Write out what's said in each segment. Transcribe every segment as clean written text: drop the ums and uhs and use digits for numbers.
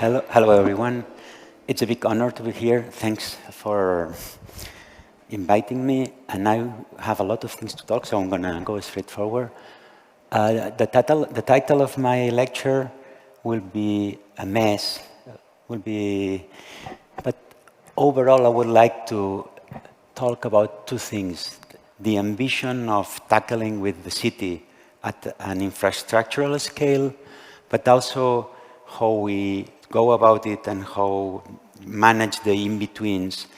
Hello everyone. It's a big honor to be here. Thanks for inviting me. And I have a lot of things to talk, so I'm going to go straight forward. The title of my lecture will be a mess. But overall, I would like to talk about two things. The ambition of tackling with the city at an infrastructural scale, but also how we go about it and how manage the in-betweens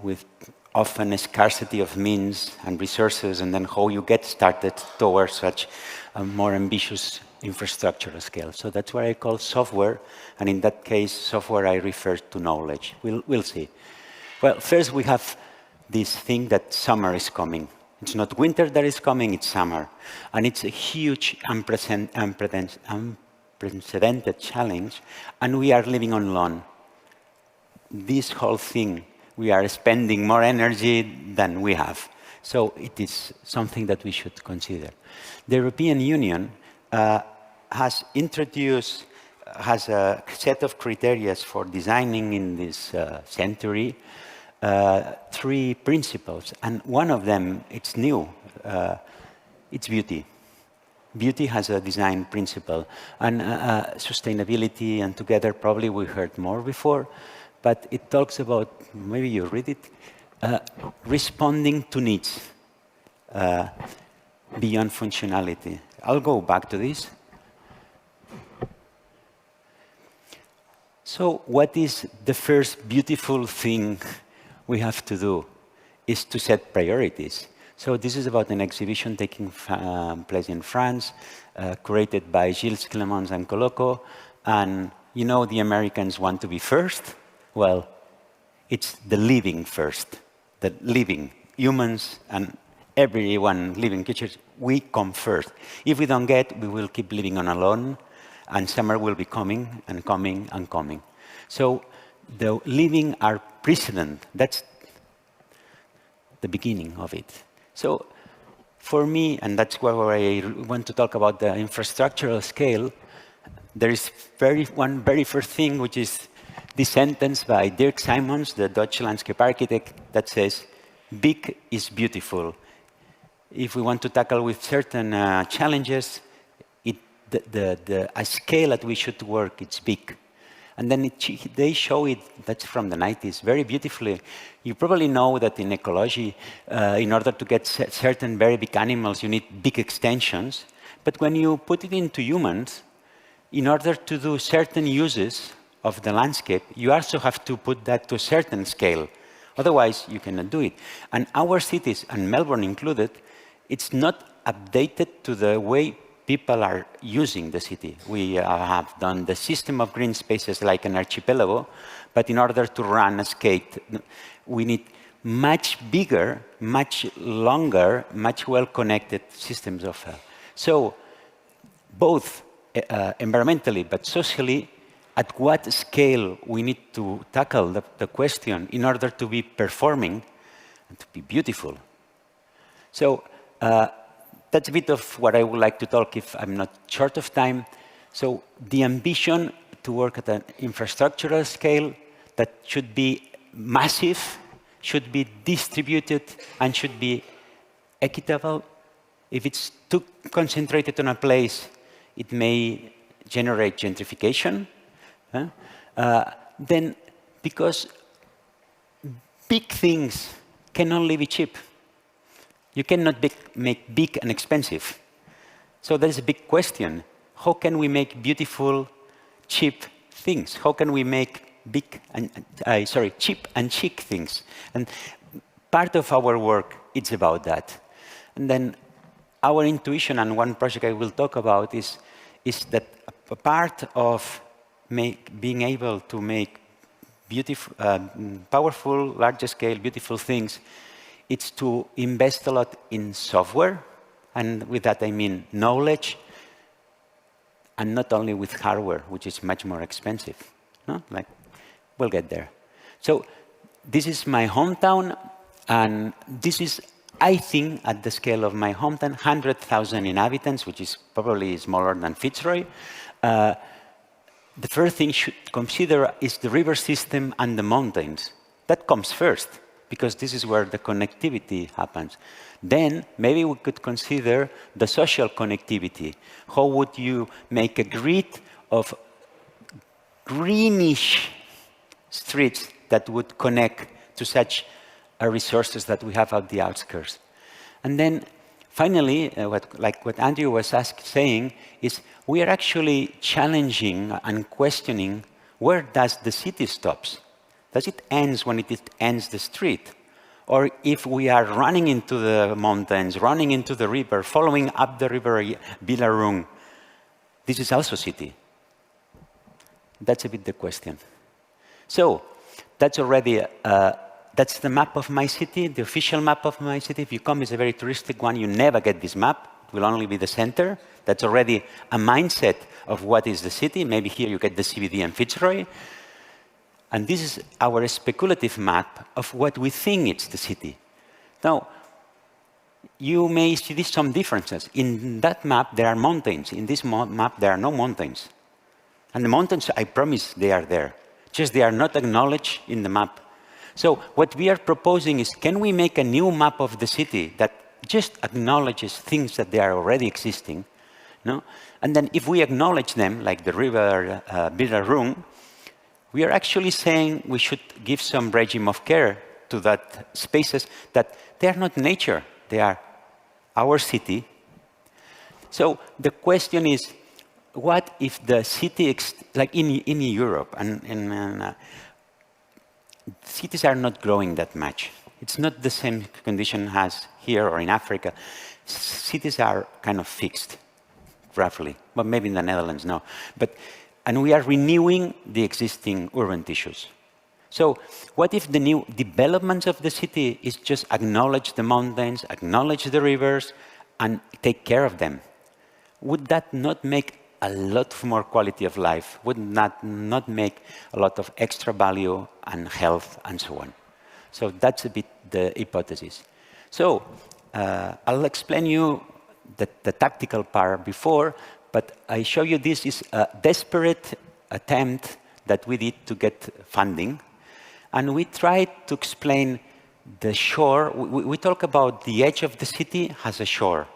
with often a scarcity of means and resources, and then how you get started towards such a more ambitious infrastructural scale. So that's what I call software, and in that case, software I refer to knowledge. We'll see. Well, first we have this thing that summer is coming. It's not winter that is coming, it's summer. And it's a huge, unprecedented challenge, and we are living on loan. This whole thing, we are spending more energy than we have. So it is something that we should consider. The European Union has a set of criteria for designing in this century 3 principles, and one of them, it's new, it's beauty. Beauty has a design principle, and sustainability, and together probably we heard more before, but it talks about, maybe you read it, responding to needs beyond functionality. I'll go back to this. So what is the first beautiful thing we have to do is to set priorities. So this is about an exhibition taking place in France, created by Gilles Clémence and Coloco. And you know the Americans want to be first? Well, it's the living first, the living. Humans and everyone, living creatures, we come first. If we don't get, we will keep living on alone, and summer will be coming and coming and coming. So the living are precedent. That's the beginning of it. So for me, and that's where I want to talk about the infrastructural scale, there is one very first thing, which is this sentence by Dirk Simons, the Dutch landscape architect, that says, big is beautiful. If we want to tackle with certain challenges, a scale at which we should work, it's big. And then they show it, that's from the 90s, very beautifully. You probably know that in ecology, in order to get certain very big animals, you need big extensions. But when you put it into humans, in order to do certain uses of the landscape, you also have to put that to a certain scale. Otherwise, you cannot do it. And our cities, and Melbourne included, it's not updated to the way people are using the city. We have done the system of green spaces like an archipelago, but in order to run a skate, we need much bigger, much longer, much well-connected systems of So both environmentally but socially, at what scale we need to tackle the question in order to be performing and to be beautiful. So that's a bit of what I would like to talk if I'm not short of time. So the ambition to work at an infrastructural scale that should be massive, should be distributed, and should be equitable. If it's too concentrated on a place, it may generate gentrification. Then, because big things can only be cheap. You cannot make big and expensive. So there's a big question. How can we make beautiful, cheap things? How can we make cheap and chic things? And part of our work, it's about that. And then our intuition, and one project I will talk about, is that a part of being able to make beautiful, powerful, larger scale, beautiful things, it's to invest a lot in software, and with that I mean knowledge, and not only with hardware, which is much more expensive. No? Like, we'll get there. So this is my hometown, and this is, I think, at the scale of my hometown, 100,000 inhabitants, which is probably smaller than Fitzroy. the first thing you should consider is the river system and the mountains. That comes first, because this is where the connectivity happens. Then maybe we could consider the social connectivity. How would you make a grid of greenish streets that would connect to such resources that we have at the outskirts? And then finally, what Andrew was saying is we are actually challenging and questioning where does the city stops. Does it end when it ends the street? Or if we are running into the mountains, running into the river, following up the river Bilarung, this is also city. That's a bit the question. So that's already, that's the map of my city, the official map of my city. If you come, it's a very touristic one. You never get this map. It will only be the center. That's already a mindset of what is the city. Maybe here you get the CBD and Fitzroy. And this is our speculative map of what we think it's the city. Now, you may see some differences. In that map, there are mountains. In this map, there are no mountains. And the mountains, I promise, they are there. Just they are not acknowledged in the map. So what we are proposing is, can we make a new map of the city that just acknowledges things that they are already existing? No? And then if we acknowledge them, like the river Bilarung, we are actually saying we should give some regime of care to that spaces that they are not nature, they are our city. So the question is, what if the city, like in Europe, and cities are not growing that much. It's not the same condition as here or in Africa. Cities are kind of fixed, roughly. But maybe in the Netherlands, no. And we are renewing the existing urban tissues. So what if the new developments of the city is just acknowledge the mountains, acknowledge the rivers, and take care of them? Would that not make a lot more quality of life? Would that not make a lot of extra value and health and so on? So that's a bit the hypothesis. So I'll explain you the tactical part before, but I show you this is a desperate attempt that we did to get funding. And we tried to explain the shore. We talk about the edge of the city has a shore.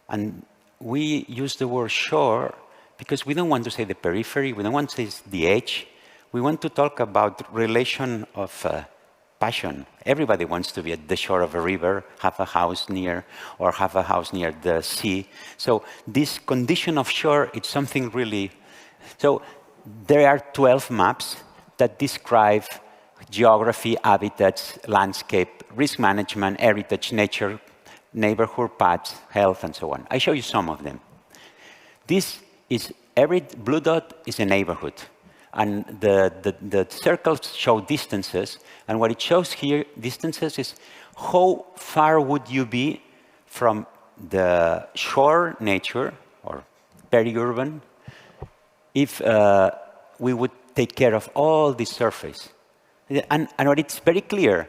And we use the word shore because we don't want to say the periphery, we don't want to say the edge. We want to talk about relation of passion. Everybody wants to be at the shore of a river, have a house near, or have a house near the sea. So this condition of shore, it's something really... So there are 12 maps that describe geography, habitats, landscape, risk management, heritage, nature, neighborhood paths, health, and so on. I show you some of them. This is, every blue dot is a neighborhood. And the circles show distances. And what it shows here, distances, is how far would you be from the shore nature, or peri-urban, if we would take care of all this surface. And what it's very clear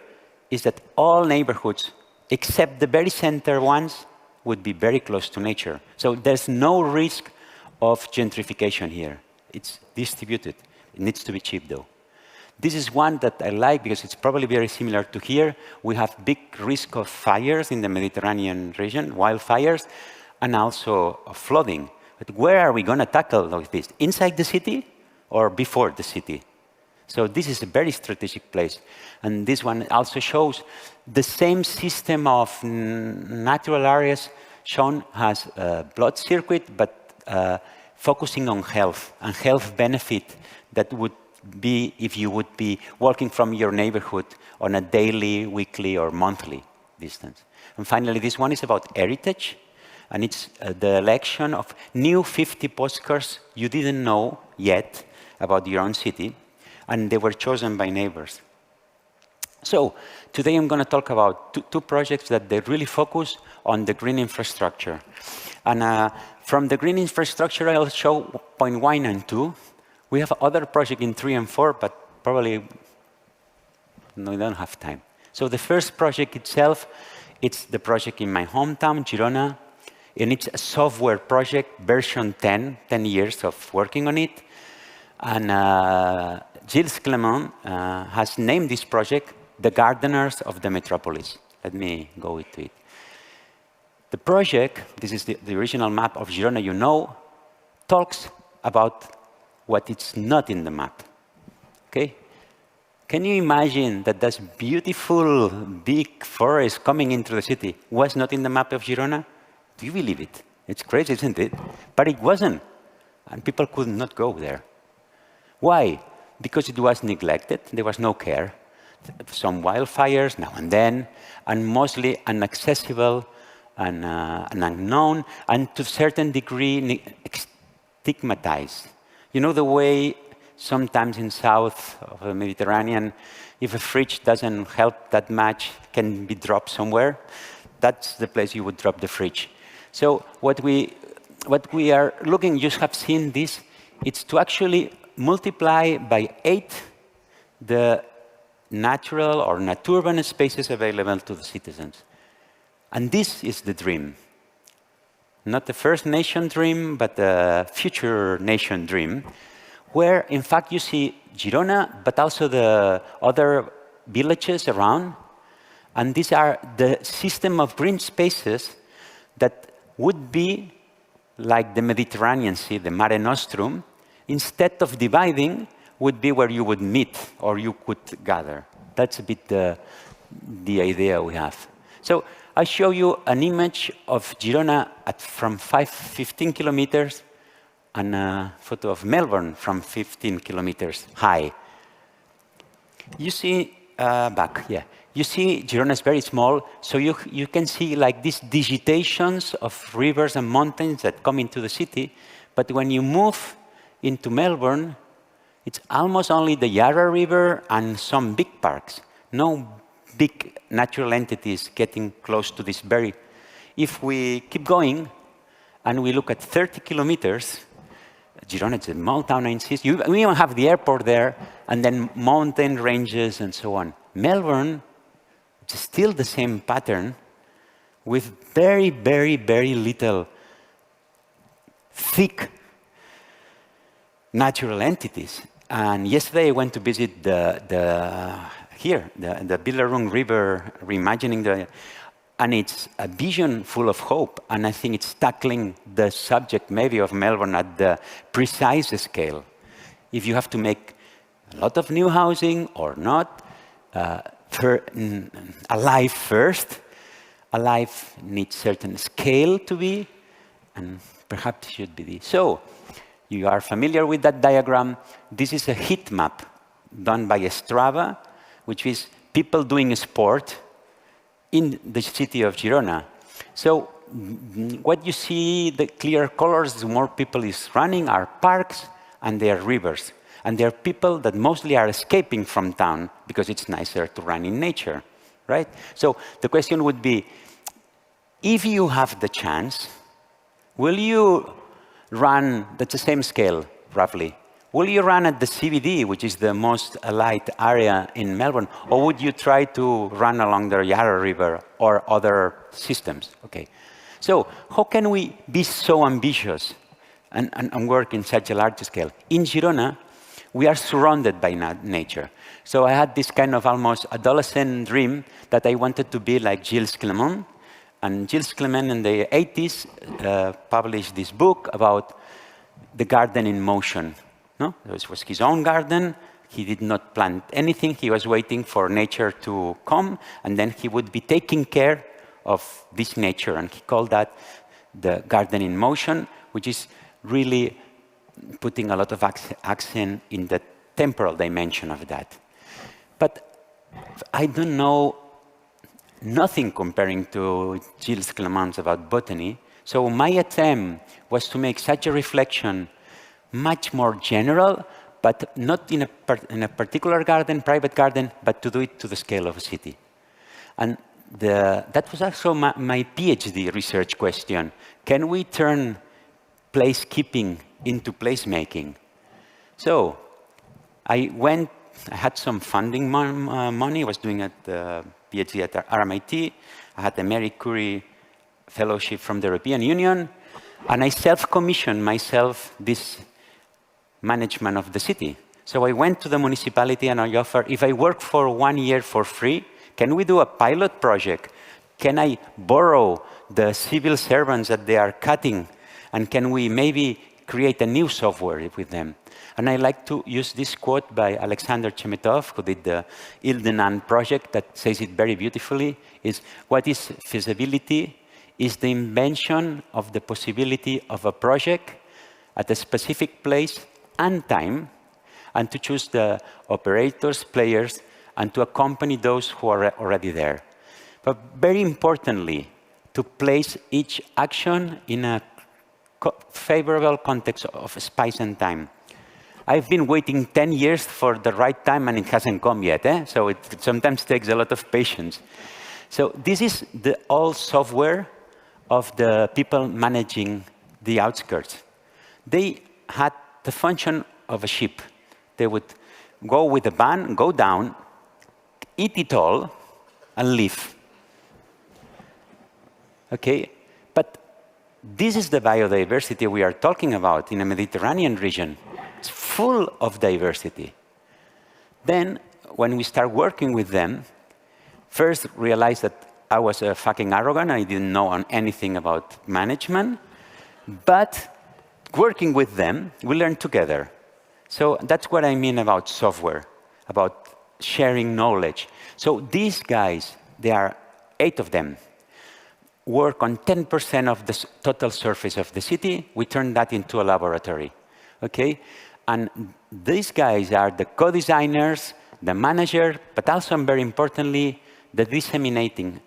is that all neighborhoods, except the very center ones, would be very close to nature. So there's no risk of gentrification here. It's distributed. It needs to be cheap, though. This is one that I like because it's probably very similar to here. We have big risk of fires in the Mediterranean region, wildfires, and also of flooding. But where are we going to tackle all this? Inside the city or before the city? So this is a very strategic place. And this one also shows the same system of natural areas shown as a blood circuit, but focusing on health and health benefit that would be if you would be walking from your neighborhood on a daily, weekly, or monthly distance. And finally, this one is about heritage. And it's the election of new 50 postcards you didn't know yet about your own city. And they were chosen by neighbors. So today I'm going to talk about two projects that they really focus on the green infrastructure. And from the green infrastructure, I'll show point 1 and 2. We have other projects in 3 and 4, but probably we don't have time. So the first project itself, it's the project in my hometown, Girona. And it's a software project, version 10 years of working on it. And Gilles Clement has named this project the Gardeners of the Metropolis. Let me go into it. The project, this is the original map of Girona you know, talks about what is not in the map. Okay? Can you imagine that this beautiful big forest coming into the city was not in the map of Girona? Do you believe it? It's crazy, isn't it? But it wasn't. And people could not go there. Why? Because it was neglected. There was no care. Some wildfires now and then, and mostly inaccessible and unknown, and to a certain degree stigmatized. You know the way sometimes in south of the Mediterranean, if a fridge doesn't help that much, can be dropped somewhere, that's the place you would drop the fridge. So what we are looking, you have seen this, it's to actually multiply by 8 the natural or naturban spaces available to the citizens. And this is the dream. Not the First Nation dream, but the future nation dream, where in fact you see Girona, but also the other villages around. And these are the system of green spaces that would be like the Mediterranean Sea, the Mare Nostrum. Instead of dividing, would be where you would meet or you could gather. That's a bit the idea we have. So I show you an image of Girona from 15 kilometers and a photo of Melbourne from 15 kilometers high. You see, you see Girona is very small, so you can see like these digitations of rivers and mountains that come into the city, but when you move into Melbourne, it's almost only the Yarra River and some big parks. No big natural entities getting close to this very. If we keep going and we look at 30 kilometers, Girona is a small town, I insist. We even have the airport there, and then mountain ranges and so on. Melbourne, it's still the same pattern with very, very, very little thick natural entities. And yesterday I went to visit the Billerung River, reimagining and it's a vision full of hope. And I think it's tackling the subject maybe of Melbourne at the precise scale. If you have to make a lot of new housing or not, alive first, alive needs certain scale to be, and perhaps should be this. So, you are familiar with that diagram. This is a heat map done by Strava, which is people doing sport in the city of Girona. So what you see, the clear colors, the more people is running, are parks and they are rivers. And they are people that mostly are escaping from town because it's nicer to run in nature, right? So the question would be, if you have the chance, will you run, that's the same scale, roughly. Will you run at the CBD, which is the most alight area in Melbourne, or would you try to run along the Yarra River or other systems? Okay. So how can we be so ambitious and work in such a large scale? In Girona, we are surrounded by nature. So I had this kind of almost adolescent dream that I wanted to be like Gilles Clement. And Gilles Clement in the 80s published this book about the garden in motion. No? This was his own garden. He did not plant anything. He was waiting for nature to come, and then he would be taking care of this nature. And he called that the garden in motion, which is really putting a lot of accent in the temporal dimension of that. But I don't know nothing comparing to Gilles Clement about botany. So my attempt was to make such a reflection much more general, but not in a particular garden, private garden, but to do it to the scale of a city. And that was also my PhD research question. Can we turn placekeeping into placemaking? So I had some funding money. I was doing a PhD at RMIT. I had the Marie Curie fellowship from the European Union. And I self-commissioned myself this management of the city. So I went to the municipality and I offered, if I work for 1 year for free, can we do a pilot project? Can I borrow the civil servants that they are cutting? And can we maybe create a new software with them? And I like to use this quote by Alexander Chemetov, who did the Ildenan project, that says it very beautifully, is what is feasibility is the invention of the possibility of a project at a specific place and time, and to choose the operators, players, and to accompany those who are already there. But very importantly, to place each action in a favorable context of space and time. I've been waiting 10 years for the right time, and it hasn't come yet. So it sometimes takes a lot of patience. So this is the old software of the people managing the outskirts. They had the function of a ship. They would go with a van, go down, eat it all, and leave. Okay? But this is the biodiversity we are talking about in the Mediterranean region. It's full of diversity. Then, when we start working with them, first realize that I was fucking arrogant. I didn't know anything about management. But working with them, we learn together. So that's what I mean about software, about sharing knowledge. So these guys, there are 8 of them, work on 10% of the total surface of the city. We turn that into a laboratory. Okay? And these guys are the co-designers, the manager, but also, and very importantly, the disseminating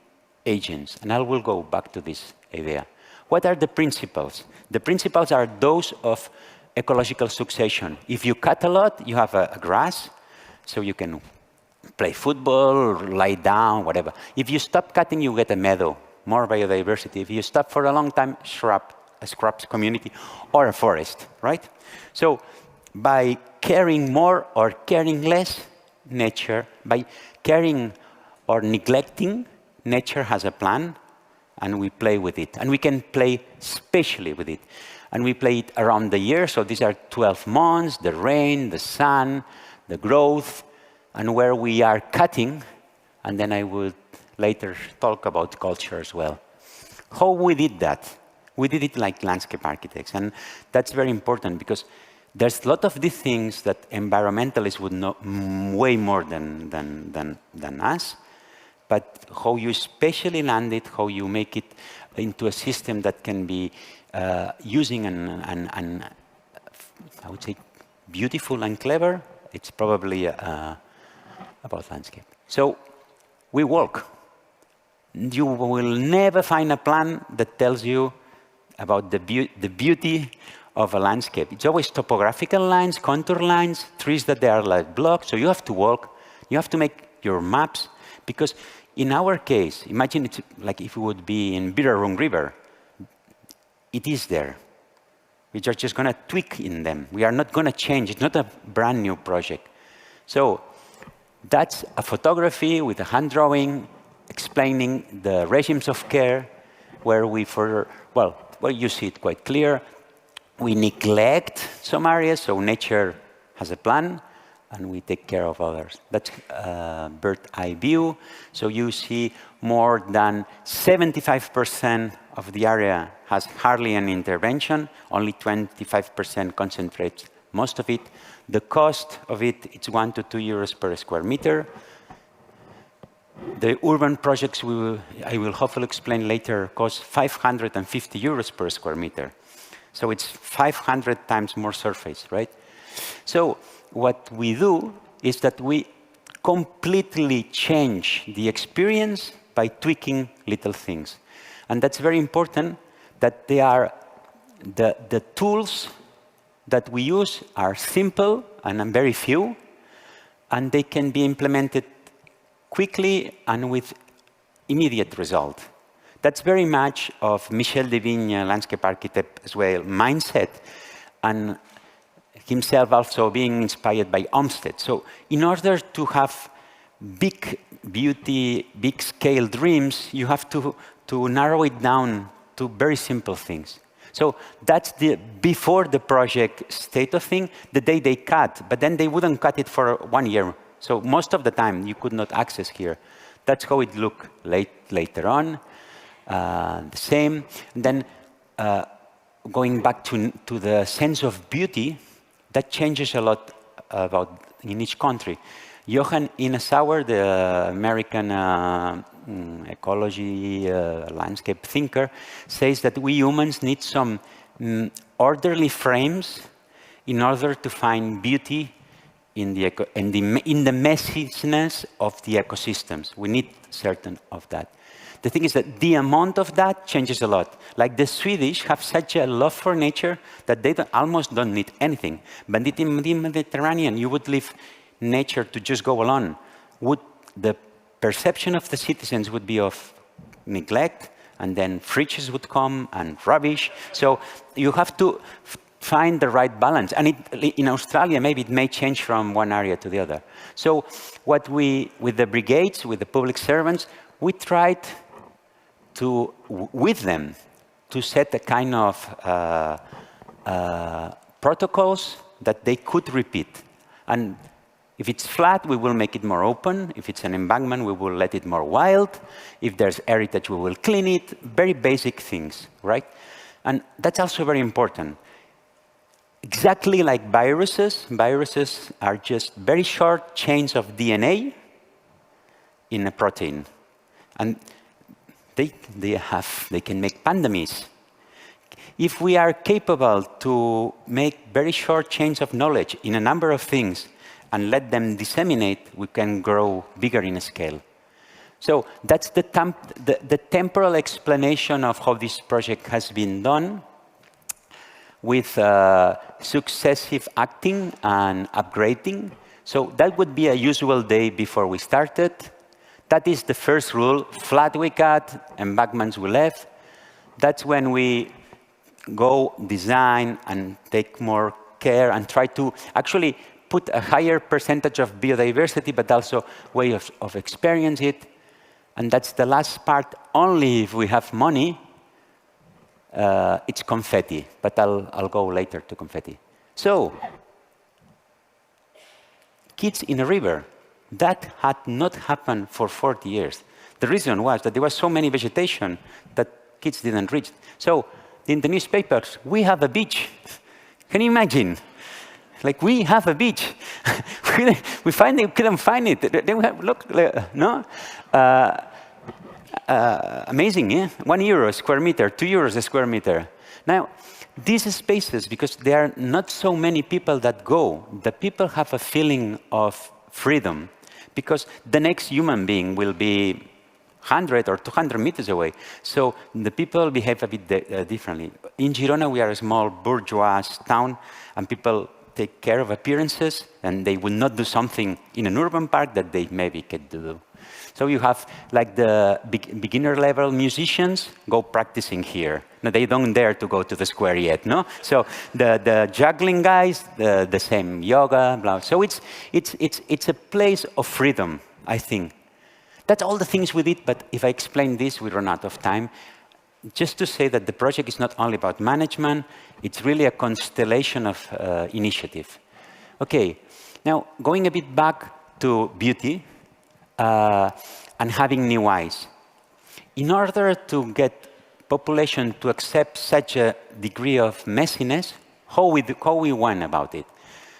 agents. And I will go back to this idea. What are the principles? The principles are those of ecological succession. If you cut a lot, you have a grass, so you can play football, or lie down, whatever. If you stop cutting, you get a meadow, more biodiversity. If you stop for a long time, a scrubs community, or a forest, right? So by caring more or caring less, nature, by caring or neglecting, nature has a plan, and we play with it. And we can play spatially with it. And we play it around the year, so these are 12 months, the rain, the sun, the growth, and where we are cutting, and then I would later talk about culture as well. How we did that? We did it like landscape architects, and that's very important because there's a lot of these things that environmentalists would know way more than us, but how you spatially land it, how you make it into a system that can be using and I would say beautiful and clever, it's probably about landscape. So we walk. You will never find a plan that tells you about the beauty of a landscape. It's always topographical lines, contour lines, trees that they are like blocks. So you have to walk. You have to make your maps. Because in our case, imagine it's like if it would be in Birarung River. It is there. We are just going to tweak in them. We are not going to change. It's not a brand new project. So that's a photography with a hand drawing explaining the regimes of care where we well, you see it quite clear. We neglect some areas, so nature has a plan, and we take care of others. That's a bird's eye view. So you see more than 75% of the area has hardly an intervention, only 25% concentrates most of it. The cost of it, it's 1 to 2 euros per square meter. The urban projects I will hopefully explain later cost 550 euros per square meter. So it's 500 times more surface, right? So what we do is that we completely change the experience by tweaking little things. And that's very important that they are the tools that we use are simple and very few, and they can be implemented quickly and with immediate result. That's very much of Michel de Vigne, landscape architect as well, mindset, and himself also being inspired by Olmsted. So in order to have big beauty, big scale dreams, you have to narrow it down to very simple things. So that's the before the project state of thing, the day they cut, but then they wouldn't cut it for 1 year. So most of the time you could not access here. That's how it looked later on. The same. And then going back to the sense of beauty, that changes a lot about in each country. Johann Inesauer, the American ecology landscape thinker, says that we humans need some orderly frames in order to find beauty in the messiness of the ecosystems. We need certain of that. The thing is that the amount of that changes a lot. Like the Swedish have such a love for nature that they almost don't need anything. But in the Mediterranean, you would leave nature to just go along. The perception of the citizens would be of neglect, and then fridges would come and rubbish. So you have to find the right balance. And in Australia, maybe it may change from one area to the other. So what with the brigades, with the public servants, we tried to, with them, to set a kind of protocols that they could repeat. And if it's flat, we will make it more open. If it's an embankment, we will let it more wild. If there's heritage, we will clean it. Very basic things, right? And that's also very important. Exactly like viruses, viruses are just very short chains of DNA in a protein. And they can make pandemics. If we are capable to make very short chains of knowledge in a number of things and let them disseminate, we can grow bigger in scale. So that's the temporal explanation of how this project has been done, with successive acting and upgrading. So that would be a usual day before we started. That is the first rule. Flat we cut, embankments we left. That's when we go design and take more care and try to actually put a higher percentage of biodiversity, but also way of experience it. And that's the last part. Only if we have money, it's confetti, but I'll go later to confetti. So, kids in a river, that had not happened for 40 years. The reason was that there was so many vegetation that kids didn't reach. So, in the newspapers, we have a beach. Can you imagine? Like, we have a beach. we couldn't find it. Then we have, look, no? Amazing, yeah? €1 a square meter, €2 a square meter. Now, these spaces, because there are not so many people that go, the people have a feeling of freedom, because the next human being will be 100 or 200 meters away. So the people behave a bit differently. In Girona, we are a small bourgeois town, and people take care of appearances, and they will not do something in an urban park that they maybe could do. So you have like the beginner level musicians go practicing here. No, they don't dare to go to the square yet, no? So the juggling guys, the same yoga, blah. So it's a place of freedom, I think. That's all the things we did, but if I explain this, we run out of time. Just to say that the project is not only about management, it's really a constellation of initiative. Okay, now going a bit back to beauty and having new eyes. In order to get population to accept such a degree of messiness, how we went about it?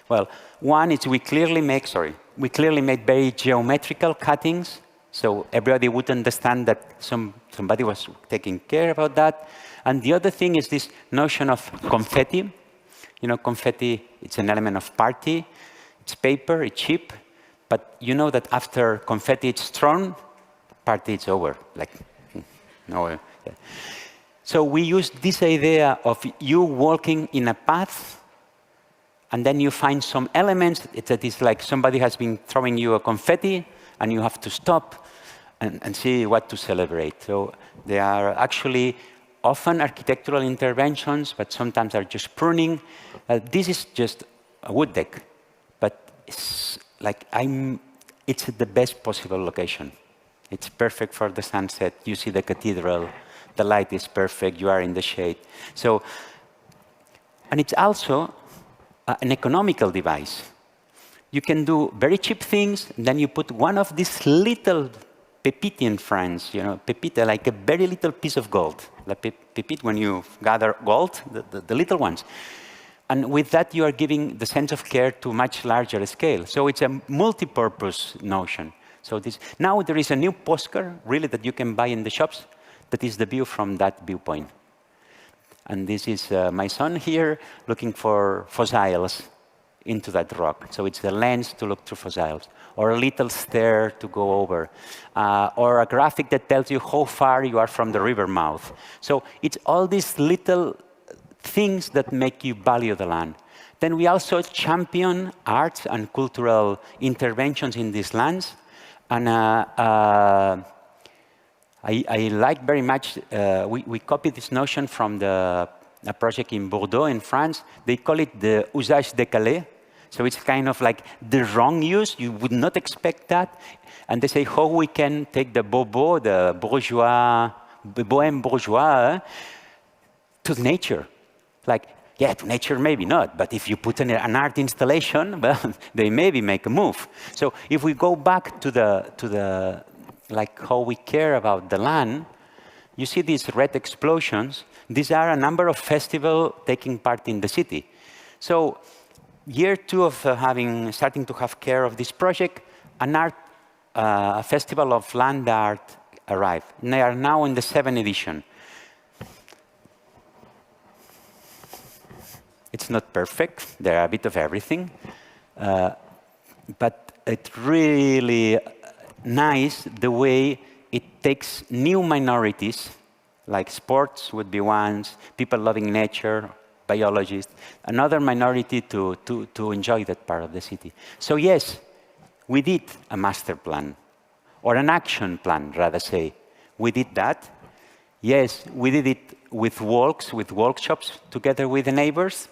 Well, one is we clearly made very geometrical cuttings, so everybody would understand that somebody was taking care about that. And the other thing is this notion of confetti. You know, confetti, it's an element of party. It's paper, it's cheap. But you know that after confetti is thrown, party is over. Like, no. So we use this idea of you walking in a path, and then you find some elements that is like somebody has been throwing you a confetti, and you have to stop and see what to celebrate. So they are actually often architectural interventions, but sometimes are just pruning. This is just a wood deck, but it's like it's at the best possible location. It's perfect for the sunset. You see the cathedral, the light is perfect, you are in the shade. So, and it's also an economical device. You can do very cheap things, and then you put one of these little pepite in France, pepite, like a very little piece of gold. Like pepite, when you gather gold, the little ones. And with that, you are giving the sense of care to much larger scale. So it's a multi-purpose notion. So now there is a new postcard, really, that you can buy in the shops, that is the view from that viewpoint. And this is my son here looking for fossils into that rock. So it's the lens to look through fossils, or a little stair to go over, or a graphic that tells you how far you are from the river mouth. So it's all these little things that make you value the land. Then we also champion arts and cultural interventions in these lands. And I like very much, we copied this notion from a project in Bordeaux in France. They call it the usage décalé. So it's kind of like the wrong use. You would not expect that. And they say how we can take the bobo, the bourgeois, the bohème bourgeois, to nature. Like, yeah, to nature maybe not, but if you put an art installation, well, they maybe make a move. So if we go back to the like how we care about the land, you see these red explosions. These are a number of festivals taking part in the city. So year 2 of starting to have care of this project, a festival of land art arrived. And they are now in the 7th edition. It's not perfect. There are a bit of everything. But it's really nice the way it takes new minorities, like sports would be ones, people loving nature, biologists, another minority to enjoy that part of the city. So yes, we did a master plan, or an action plan, rather say. We did that. Yes, we did it with walks, with workshops, together with the neighbors.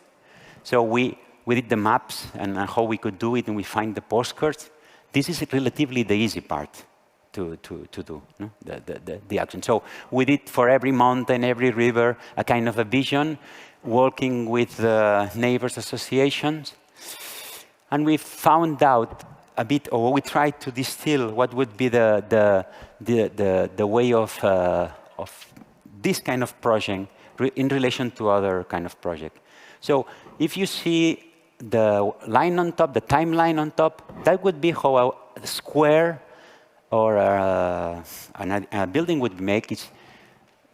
So we did the maps and how we could do it, and we find the postcards. This is relatively the easy part to do, no? the action. So we did for every mountain, every river, a kind of a vision, working with the neighbors associations. And we found out a bit, or we tried to distill what would be the way of this kind of project in relation to other kind of project. So if you see the line on top, the timeline on top, that would be how a square or a building would make. It's,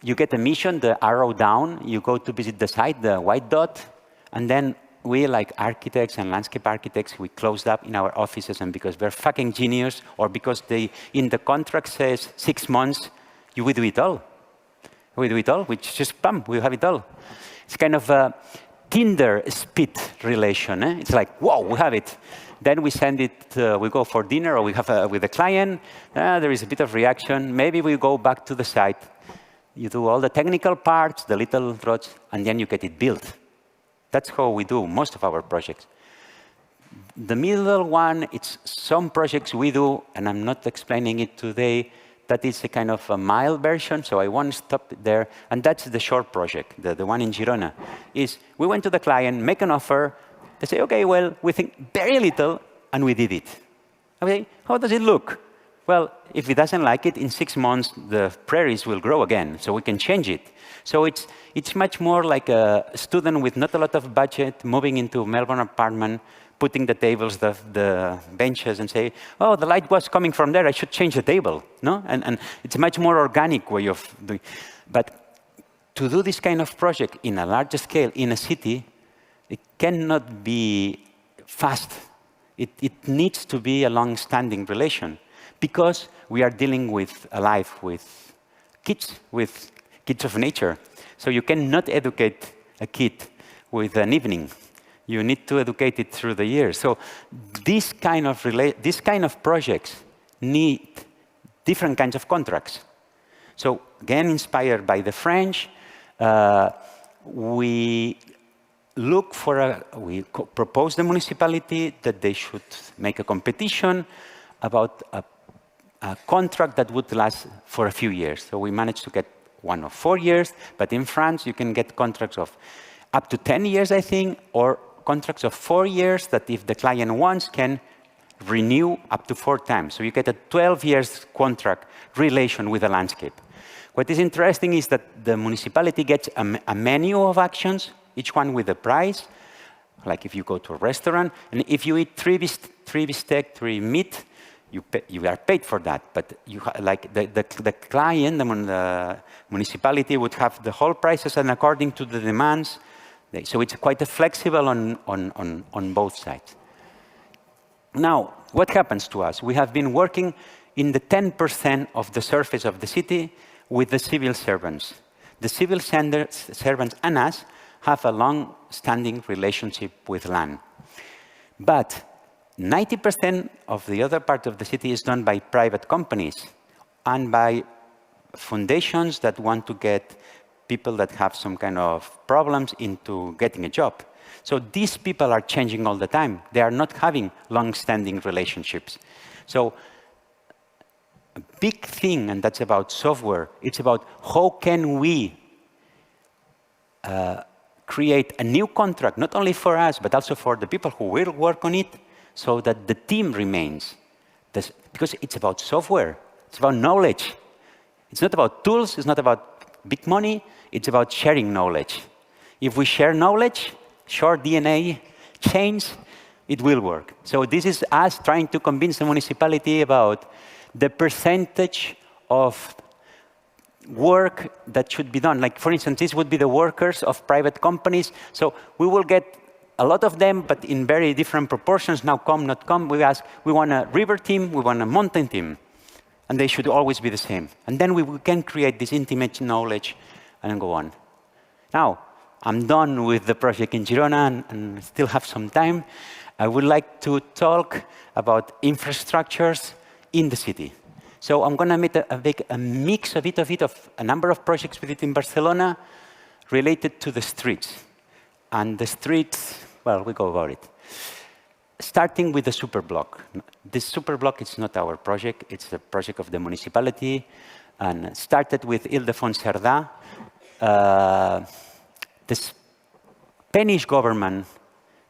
you get a mission, the arrow down, you go to visit the site, the white dot, and then we, like architects and landscape architects, we closed up in our offices, and because we're fucking genius, or because they, in the contract says 6 months, we do it all. We do it all, which just, bam, we have it all. It's kind of a Tinder speed relation. It's like, whoa, we have it. Then we send it, we go for dinner, or we have with the client. There is a bit of reaction. Maybe we go back to the site. You do all the technical parts, the little roads, and then you get it built. That's how we do most of our projects. The middle one, it's some projects we do, and I'm not explaining it today. That is a kind of a mild version, so I won't stop there. And that's the short project, the one in Girona. Is we went to the client, make an offer. They say, OK, well, we think very little, and we did it. Okay, how does it look? Well, if he doesn't like it, in 6 months, the prairies will grow again, so we can change it. So it's much more like a student with not a lot of budget moving into a Melbourne apartment, putting the tables, the benches, and say, oh, the light was coming from there, I should change the table. No? And it's a much more organic way of doing. But to do this kind of project in a larger scale, in a city, it cannot be fast. It needs to be a long-standing relation, because we are dealing with a life with kids of nature. So you cannot educate a kid with an evening. You need to educate it through the years. So this kind of projects need different kinds of contracts. So again, inspired by the French, we look for we propose the municipality that they should make a competition about a contract that would last for a few years. So we managed to get 1 or 4 years, but in France, you can get contracts of up to 10 years, I think, or contracts of 4 years that if the client wants, can renew up to 4 times. So you get a 12 years contract relation with the landscape. What is interesting is that the municipality gets a menu of actions, each one with a price, like if you go to a restaurant, and if you eat 3 bistec, 3 meat, you are paid for that. But you like the client, the municipality would have the whole prices and according to the demands. So it's quite flexible on both sides. Now, what happens to us? We have been working in the 10% of the surface of the city with the civil servants. The civil servants and us have a long-standing relationship with land. But 90% of the other part of the city is done by private companies and by foundations that want to get people that have some kind of problems into getting a job. So these people are changing all the time. They are not having long-standing relationships. So a big thing, and that's about software, it's about how can we create a new contract, not only for us, but also for the people who will work on it, so that the team remains. Because it's about software, it's about knowledge. It's not about tools, it's not about big money, it's about sharing knowledge. If we share knowledge, short DNA change, it will work. So this is us trying to convince the municipality about the percentage of work that should be done. Like, for instance, this would be the workers of private companies. So we will get a lot of them, but in very different proportions, now come, not come. We ask, we want a river team, we want a mountain team. And they should always be the same. And then we can create this intimate knowledge and go on. Now, I'm done with the project in Girona and still have some time. I would like to talk about infrastructures in the city. So I'm going to make a mix of a number of projects with it in Barcelona related to the streets. And the streets, well, we go about it. Starting with the superblock. This superblock is not our project, it's a project of the municipality, and started with Ildefons Cerdà. The Spanish government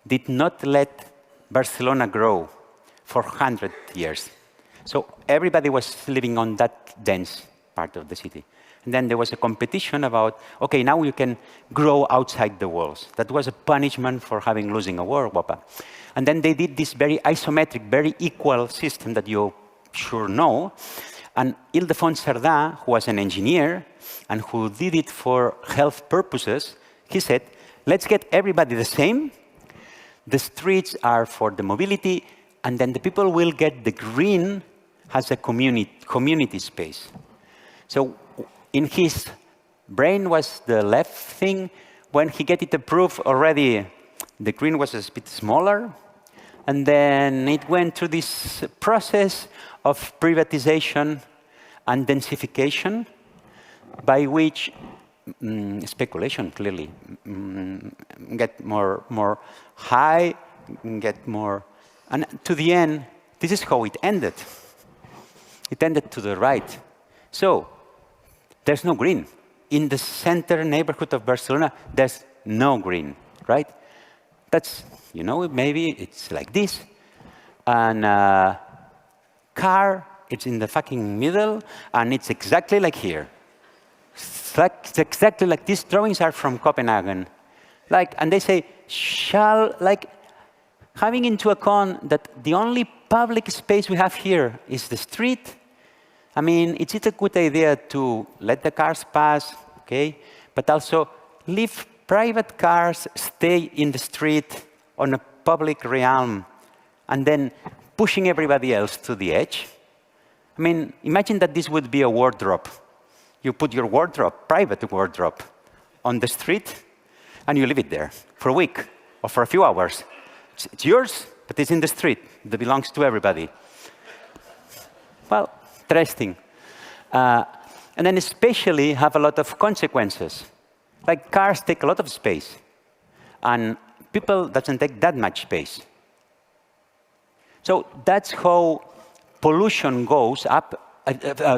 did not let Barcelona grow for 100 years. So everybody was living on that dense part of the city. And then there was a competition about, okay, now you can grow outside the walls. That was a punishment for losing a war. And then they did this very isometric, very equal system that you sure know. And Ildefons Cerdà, who was an engineer and who did it for health purposes, he said, let's get everybody the same. The streets are for the mobility, and then the people will get the green as a community space. So in his brain was the left thing. When he got it approved already, the green was a bit smaller. And then it went through this process of privatization and densification, by which speculation, clearly, get more high, get more. And to the end, this is how it ended. It ended to the right. So there's no green. In the center neighborhood of Barcelona, there's no green, right? That's, you know, maybe it's like this. And car, it's in the fucking middle, and it's exactly like here. It's exactly like these drawings are from Copenhagen. Like, and they say, having into account that the only public space we have here is the street. I mean, it's a good idea to let the cars pass, okay? But also leave private cars stay in the street on a public realm and then pushing everybody else to the edge. I mean, imagine that this would be a wardrobe. You put your wardrobe, private wardrobe, on the street, and you leave it there for a week or for a few hours. It's yours, but it's in the street. It belongs to everybody. Well, interesting. And then especially have a lot of consequences. Like cars take a lot of space, and people doesn't take that much space. So that's how pollution goes up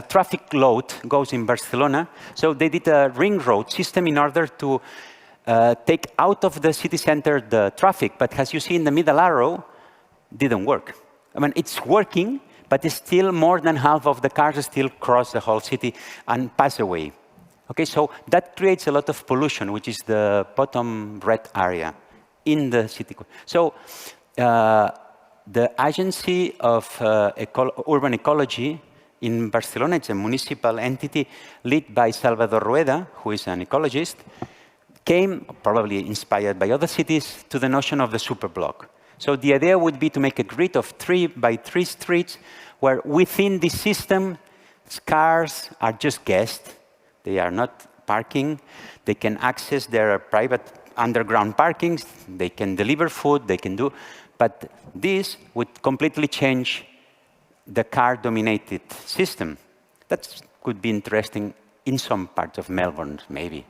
traffic load goes in Barcelona. So they did a ring road system in order to take out of the city center the traffic. But as you see in the middle arrow, didn't work. I mean, it's working, but it's still more than half of the cars still cross the whole city and pass away. Okay, so that creates a lot of pollution, which is the bottom red area in the city. So the Agency of Urban Ecology in Barcelona, it's a municipal entity led by Salvador Rueda, who is an ecologist, came, probably inspired by other cities, to the notion of the superblock. So the idea would be to make a grid of 3 by 3 streets where within this system, cars are just guests. They are not parking. They can access their private underground parkings. They can deliver food. They can do. But this would completely change the car-dominated system. That could be interesting in some parts of Melbourne, maybe.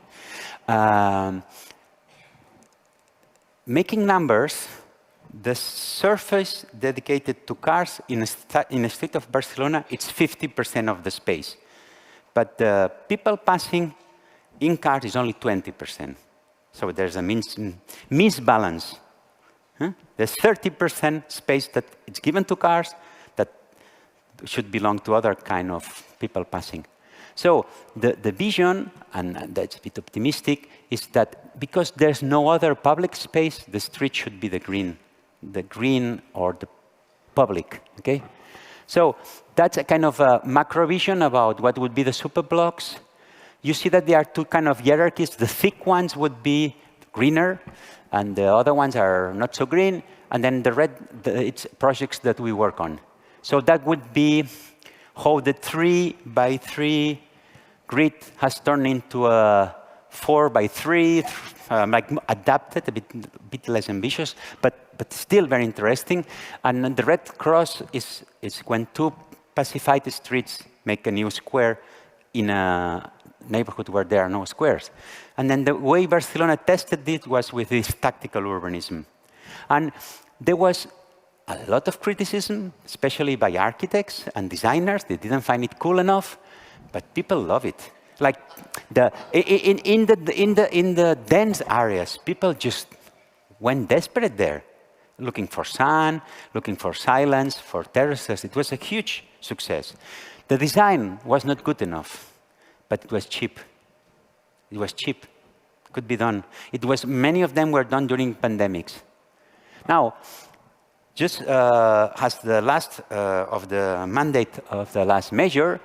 Making numbers, the surface dedicated to cars in a street of Barcelona, it's 50% of the space. But the people passing in cars is only 20%. So there's a misbalance. Huh? There's 30% space that is given to cars that should belong to other kind of people passing. So the vision, and that's a bit optimistic, is that because there's no other public space, the street should be the green or the public, okay? So that's a kind of a macro vision about what would be the superblocks. You see that there are two kind of hierarchies. The thick ones would be greener, and the other ones are not so green. And then the red, it's projects that we work on. So that would be how the 3 by 3 grid has turned into a 4 by 3, like adapted, a bit less ambitious, but still very interesting. And the red cross is when 2 pacified streets make a new square in a neighborhood where there are no squares. And then the way Barcelona tested it was with this tactical urbanism. And there was a lot of criticism, especially by architects and designers. They didn't find it cool enough, but people love it. Like in the dense areas, people just went desperate there, looking for sun, looking for silence, for terraces. It was a huge success. The design was not good enough, but it was cheap. It was cheap. Could be done. Many of them were done during pandemics. Now, just as the last of the mandate of the last measure,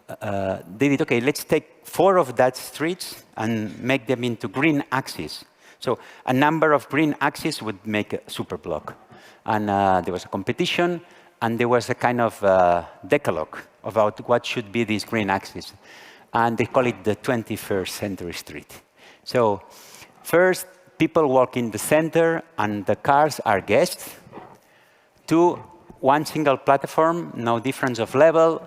they did, okay, let's take 4 of that streets and make them into green axes. So a number of green axes would make a super block. And there was a competition, and there was a kind of decalogue about what should be these green axes. And they call it the 21st century street. So first, people walk in the center, and the cars are guests. 2, 1 single platform, no difference of level.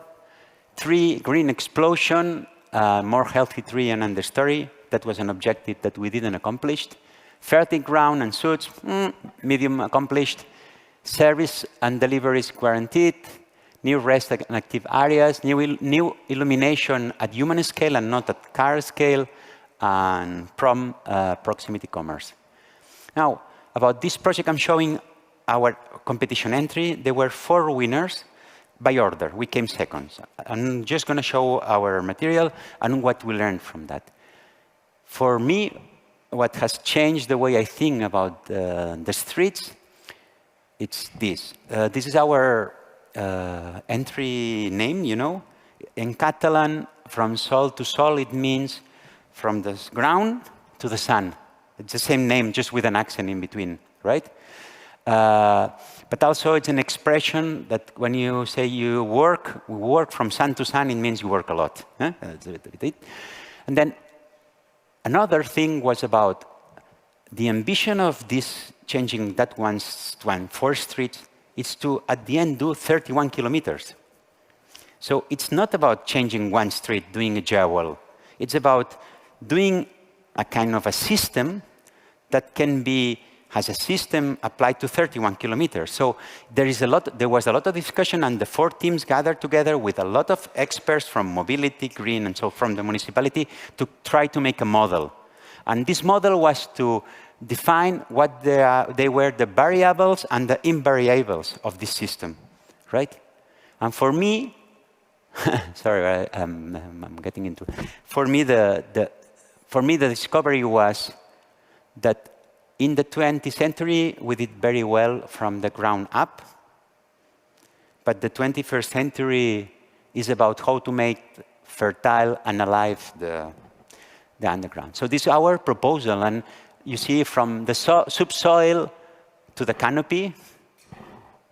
3, green explosion, more healthy tree and understory. That was an objective that we didn't accomplish. Fertile ground and suits, medium accomplished. Service and deliveries guaranteed. New rest and active areas. New illumination at human scale and not at car scale. And from proximity commerce. Now, about this project, I'm showing our competition entry. There were 4 winners by order. We came seconds. I'm just going to show our material and what we learned from that. For me, what has changed the way I think about the streets, it's this. This is our entry name, you know. In Catalan, from sol to sol, it means from the ground to the sun. It's the same name, just with an accent in between, right? But also it's an expression that when you say you work from sun to sun, it means you work a lot. Huh? And then another thing was about the ambition of this changing that 4 streets is to, at the end, do 31 kilometers. So it's not about changing 1 street, doing a jewel. It's about doing a kind of a system that can be has a system applied to 31 kilometers. So there was a lot of discussion, and the 4 teams gathered together with a lot of experts from mobility, green, and so from the municipality to try to make a model. And this model was to define what they were the variables and the invariables of this system, right? And for me, sorry, I'm getting into it. For me, the discovery was that in the 20th century, we did very well from the ground up. But the 21st century is about how to make fertile and alive the underground. So this is our proposal. And you see from the subsoil to the canopy.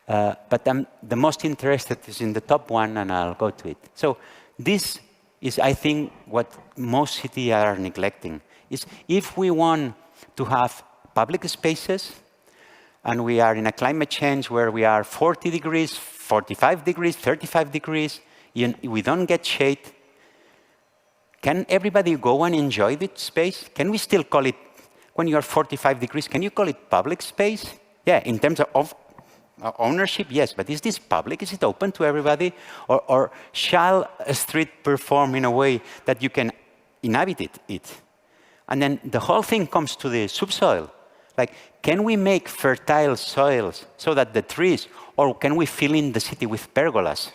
But the most interested is in the top one, and I'll go to it. So this is, I think, what most cities are neglecting. Is if we want to have public spaces, and we are in a climate change where we are 40 degrees, 45 degrees, 35 degrees, we don't get shade, can everybody go and enjoy this space? Can we still call it, when you are 45 degrees, can you call it public space? Yeah, in terms of ownership, yes, but is this public? Is it open to everybody? Or shall a street perform in a way that you can inhabit it? And then the whole thing comes to the subsoil. Like, can we make fertile soils so that the trees, or can we fill in the city with pergolas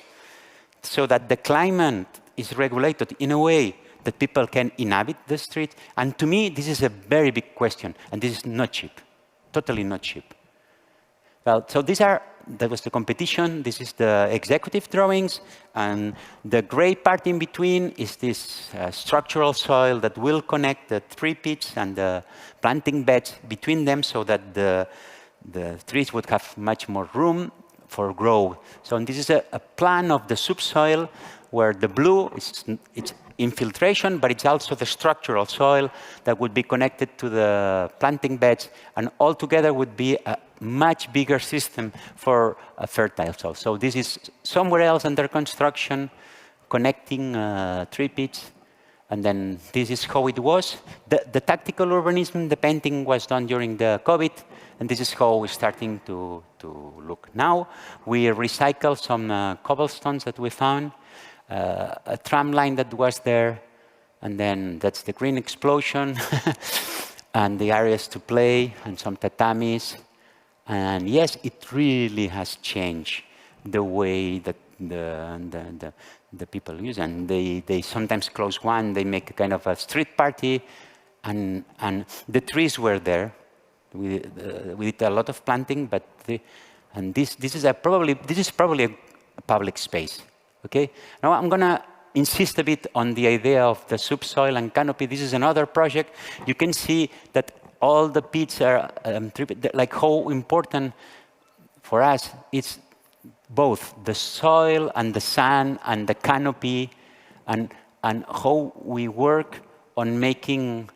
so that the climate is regulated in a way that people can inhabit the street? And to me, this is a very big question, and this is not cheap, totally not cheap. Well, so that was the competition. This is the executive drawings. And the gray part in between is this structural soil that will connect the tree pits and the planting beds between them so that the trees would have much more room for growth. So this is a plan of the subsoil where the blue, it's infiltration, but it's also the structural soil that would be connected to the planting beds, and altogether would be a much bigger system for a fertile soil. So this is somewhere else under construction, connecting tree pits, and then this is how it was. The tactical urbanism, the painting was done during the COVID, and this is how we're starting to look now. We recycle some cobblestones that we found, a tram line that was there, and then that's the green explosion, and the areas to play, and some tatamis. And yes, it really has changed the way that the people use. And they sometimes close one, they make a kind of a street party, and the trees were there. We did a lot of planting, but this is probably a public space. Okay. Now I'm gonna insist a bit on the idea of the subsoil and canopy. This is another project. You can see that all the pits are like how important for us it's both the soil and the sun and the canopy, and how we work on making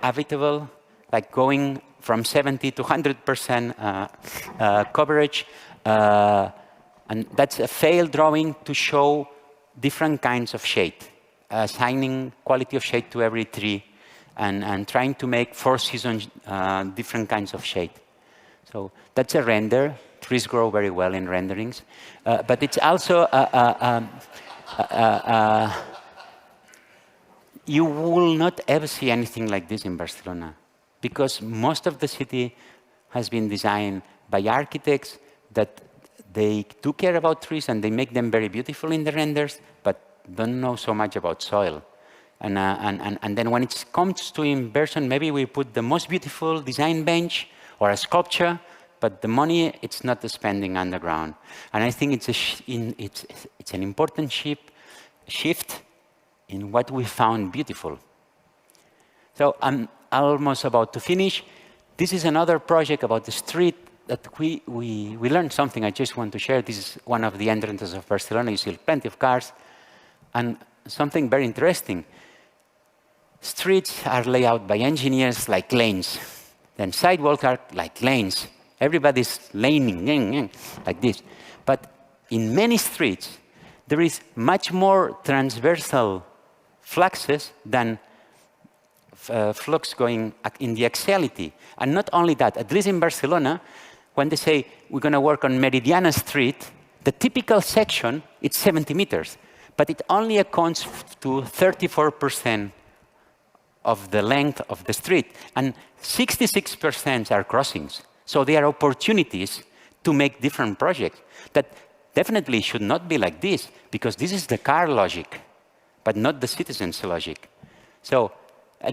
habitable, like going from 70 to 100% coverage. And that's a failed drawing to show different kinds of shade, assigning quality of shade to every tree, and trying to make 4 seasons different kinds of shade. So that's a render. Trees grow very well in renderings. But it's also, you will not ever see anything like this in Barcelona, because most of the city has been designed by architects that they do care about trees and they make them very beautiful in the renders, but don't know so much about soil. And then when it comes to inversion, maybe we put the most beautiful design bench or a sculpture, but the money, it's not the spending underground. And I think it's an important shift in what we found beautiful. So I'm almost about to finish. This is another project about the street that we learned something I just want to share. This is one of the entrances of Barcelona. You see plenty of cars. And something very interesting. Streets are laid out by engineers like lanes. Then sidewalks are like lanes. Everybody's laning like this. But in many streets, there is much more transversal fluxes than flux going in the axiality. And not only that, at least in Barcelona, when they say we're going to work on Meridiana Street, the typical section, it's 70 meters. But it only accounts to 34% of the length of the street. And 66% are crossings. So there are opportunities to make different projects that definitely should not be like this, because this is the car logic, but not the citizen's logic. So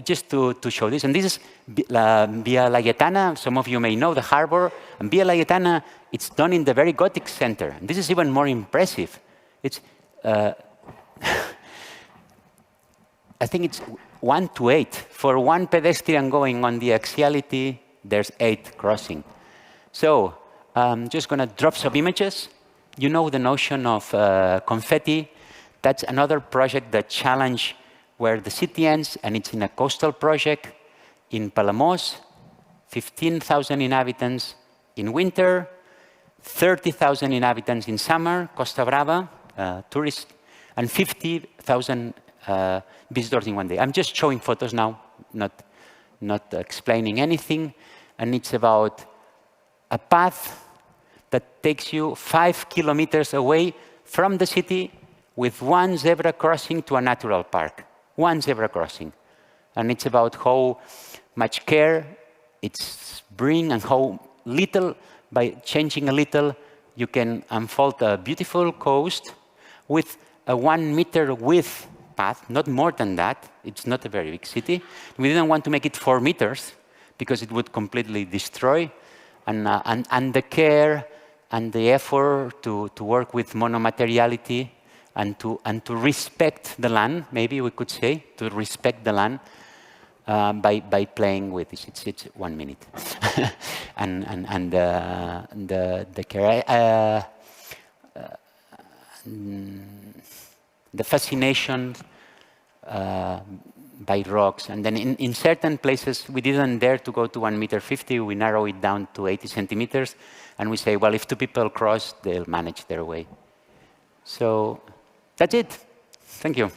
just to show this, and this is Via Laietana. Some of you may know the harbor. And Via Laietana, it's done in the very Gothic center. And this is even more impressive. It's, I think it's 1 to 8. For one pedestrian going on the axiality, there's 8 crossing. So I'm just going to drop some images. You know the notion of confetti. That's another project that challenge where the city ends, and it's in a coastal project in Palamós, 15,000 inhabitants in winter, 30,000 inhabitants in summer, Costa Brava, tourists, and 50,000 visitors in one day. I'm just showing photos now, not explaining anything. And it's about a path that takes you 5 kilometers away from the city with 1 zebra crossing to a natural park. 1 zebra crossing. And it's about how much care it's bring and how little, by changing a little, you can unfold a beautiful coast with a 1 meter width path, not more than that. It's not a very big city. We didn't want to make it 4 meters because it would completely destroy. And the care and the effort to work with monomateriality and to respect the land, maybe we could say, to respect the land by playing with this. It's 1 minute. and the care. The fascination by rocks. And then in certain places, we didn't dare to go to 1.50 meters. We narrow it down to 80 centimeters. And we say, well, if 2 people cross, they'll manage their way. So that's it. Thank you.